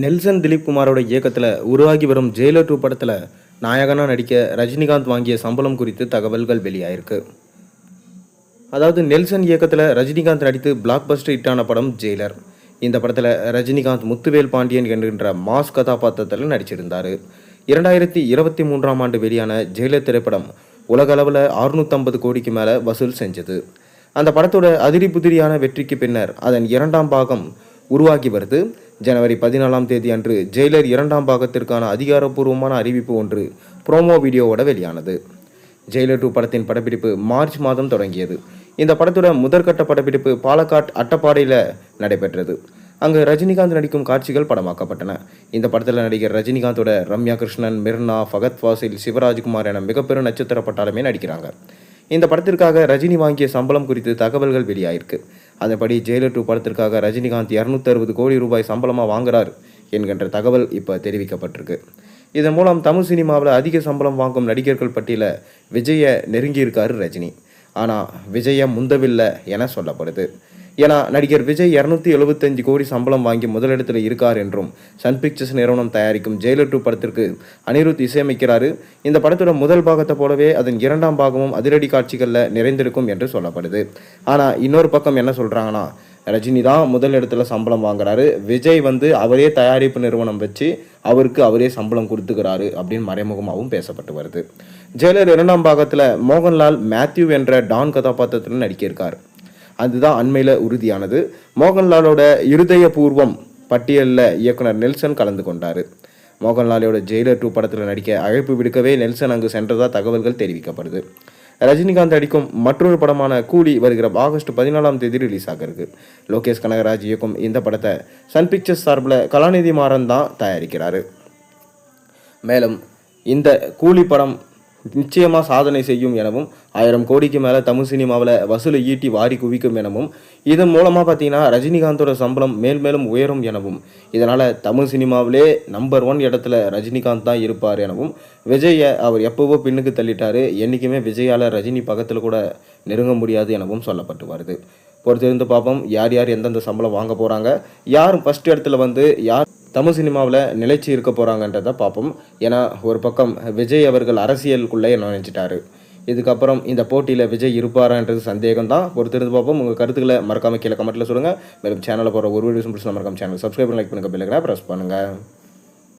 Nelson Dilip குமாரோட இயக்கத்தில் உருவாகி வரும் ஜெயிலர் 2 படத்தில் நாயகனாக நடிக்க ரஜினிகாந்த் வாங்கிய சம்பளம் குறித்து தகவல்கள் வெளியாயிருக்கு. அதாவது நெல்சன் இயக்கத்தில் ரஜினிகாந்த் நடித்து பிளாக் பஸ்டர் ஹிட்டான படம் ஜெயிலர். இந்த படத்தில் ரஜினிகாந்த் முத்துவேல் பாண்டியன் என்கின்ற மாஸ் கதாபாத்திரத்தில் நடிச்சிருந்தார். 2023ஆம் ஆண்டு வெளியான ஜெயிலர் திரைப்படம் உலகளவில் 650 கோடிக்கு மேலே வசூல் செஞ்சது. அந்த படத்தோட அதிரி புதிரியான வெற்றிக்கு பின்னர் அதன் 2ஆம் பாகம் உருவாகி வருது. ஜனவரி 14ஆம் தேதி அன்று ஜெயிலர் 2ஆம் பாகத்திற்கான அதிகாரப்பூர்வமான அறிவிப்பு ஒன்று ப்ரோமோ வீடியோவோட வெளியானது. ஜெயிலர் 2 படத்தின் படப்பிடிப்பு மார்ச் மாதம் தொடங்கியது. இந்த படத்தோட முதற்கட்ட படப்பிடிப்பு பாலக்காட் அட்டப்பாடியில் நடைபெற்றது. அங்கு ரஜினிகாந்த் நடிக்கும் காட்சிகள் படமாக்கப்பட்டன. இந்த படத்தில் நடிகர் ரஜினிகாந்தோட ரம்யா கிருஷ்ணன், மிர்னா, ஃபகத் ஃபாசில், சிவராஜ்குமார் என மிகப்பெரும் நட்சத்திர பட்டாளமே நடிக்கிறாங்க. இந்த படத்திற்காக ரஜினி வாங்கிய சம்பளம் குறித்து தகவல்கள் வெளியாயிருக்கு. அதன்படி ஜெயிலர் 2 படத்திற்காக ரஜினிகாந்த் 260 கோடி ரூபாய் சம்பளமாக வாங்குறார் என்கின்ற தகவல் இப்போ தெரிவிக்கப்பட்டிருக்கு. இதன் மூலம் தமிழ் சினிமாவில் அதிக சம்பளம் வாங்கும் நடிகர்கள் பட்டியல விஜயை நெருங்கியிருக்காரு ரஜினி. ஆனால் விஜயை முந்தவில்லை என சொல்லப்படுது. ஏன்னா நடிகர் விஜய் 275 கோடி சம்பளம் வாங்கி முதலிடத்தில் இருக்கார் என்றும் சன் பிக்சர்ஸ் நிறுவனம் தயாரிக்கும் ஜெயிலர் 2 படத்திற்கு அனிருத் இசையமைக்கிறாரு. இந்த படத்தோட முதல் பாகத்தை போலவே அதன் 2ஆம் பாகமும் அதிரடி காட்சிகளில் நிறைந்திருக்கும் என்று சொல்லப்படுது. ஆனால் இன்னொரு பக்கம் என்ன சொல்கிறாங்கன்னா, ரஜினி தான் முதல் இடத்துல சம்பளம் வாங்குறாரு, விஜய் அவரே தயாரிப்பு நிறுவனம் வச்சு அவருக்கு அவரே சம்பளம் கொடுத்துக்கிறாரு அப்படின்னு மறைமுகமாகவும் பேசப்பட்டு வருது. ஜெயிலர் 2ஆம் பாகத்தில் மோகன்லால் மேத்யூ என்ற டான் கதாபாத்திரத்தில் நடிக்கிருக்கார். அதுதான் அண்மையில் உறுதியானது. மோகன்லாலோட இருதயபூர்வம் பட்டியலில் இயக்குனர் நெல்சன் கலந்து கொண்டார். மோகன்லாலோட ஜெயிலர் 2 படத்தில் நடிக்க அழைப்பு விடுக்கவே நெல்சன் அங்கு சென்றதாக தகவல்கள் தெரிவிக்கப்படுது. ரஜினிகாந்த் நடிக்கும் மற்றொரு படமான கூலி வருகிற ஆகஸ்ட் 14ஆம் தேதி ரிலீஸ் ஆகிருக்கு. லோகேஷ் கனகராஜ் இயக்கும் இந்த படத்தை சன் பிக்சர்ஸ் சார்பில் கலாநிதி மாறன் தான் தயாரிக்கிறாரு. மேலும் இந்த கூலி படம் நிச்சயமாக சாதனை செய்யும் எனவும் 1000 கோடிக்கு மேலே தமிழ் சினிமாவில் வசூலை ஈட்டி வாரி குவிக்கும் எனவும் இதன் மூலமாக பார்த்தீங்கன்னா ரஜினிகாந்தோட சம்பளம் மேலும் உயரும் எனவும் இதனால் தமிழ் சினிமாவிலே நம்பர் 1 இடத்துல ரஜினிகாந்த் தான் இருப்பார் எனவும் விஜயை அவர் எப்போவோ பின்னுக்கு தள்ளிட்டார், என்றைக்குமே விஜயால் ரஜினி பக்கத்தில் கூட நெருங்க முடியாது எனவும் சொல்லப்பட்டு வருது. பொறுத்திருந்து பார்ப்போம் யார் எந்தெந்த சம்பளம் வாங்க போகிறாங்க, யார் ஃபஸ்ட் இடத்துல யார் தமிழ் சினிமாவில் நிலைச்சி இருக்க போகிறாங்கன்றதை பார்ப்போம். ஏன்னா ஒரு பக்கம் விஜய் அவர்கள் அரசியலுக்குள்ளே நுழைஞ்சிட்டாரு. இதுக்கப்புறம் இந்த போட்டியில் விஜய் இருப்பாரான்றது சந்தேகம் தான். பொறுத்திருந்து பார்ப்போம். உங்கள் கருத்துக்களை மறக்காமல் கீழே கமெண்ட்டில் சொல்லுங்கள். மேலும் சேனலில் போகிற ஒரு வீடியோஸ் மறக்காம சேனல் சப்ஸ்கிரைப் பண்ணி லைக் பண்ணுங்கள், பெல் ஐகானை ப்ரெஸ் பண்ணுங்கள்.